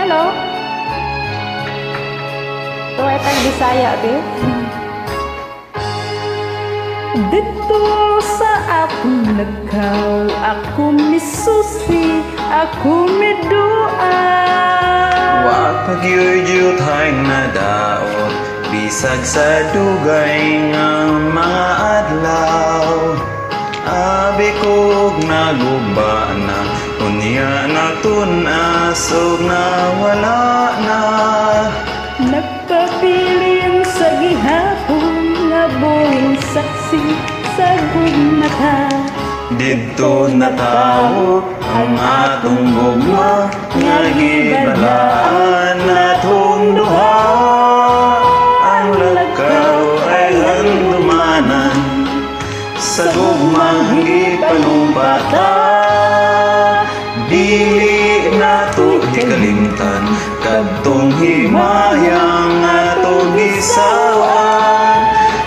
Hello? Ito ay tag-Bisaya, di? Dito sa akong lakaw, ako misusi, ako midua. Wa pagyuyut hay nadaot, bisag sa dugay nga mga adlaw. Abi kog naguba na, unya na tunasog na wala na. Nagpabiling sa gihapon, nga buhing saksi sa gugmata. Dito na tao ang atong gugma, nga gibalaan natong duha. Ang lakaw ay handumanan, sa gugmang gipanumpata. Dili nato hikalimtan, kadtong himayang atong gisawan.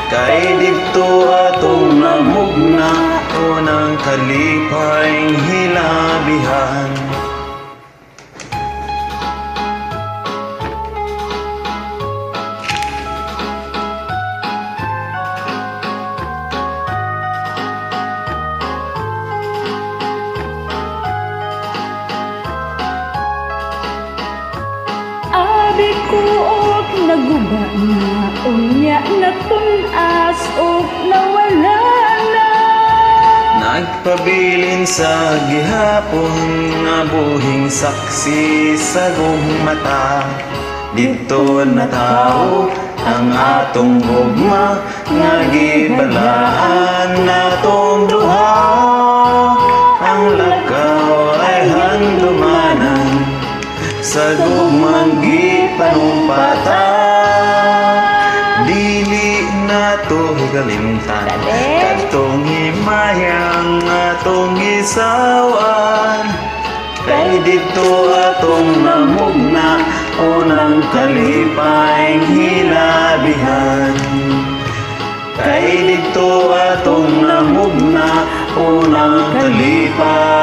Kay dito atong namugna, unang kalipayng hilabihan. Abi ko og naguba na, unya na tunas og nawala na. Nagpabilin sa gihapon, nga buhing saksi sa gugmata. Dito na tao ang atong gugma, nga gibalaan natong duha. Ang lakaw ay handumanan, sa gugmang gipanumpata. Dili nato hikalimtan, kadtong himayang atong gisawan. Kay dito atong namugna, unang kalipayng hilabihan. Kay dito atong namugna, unang kalipay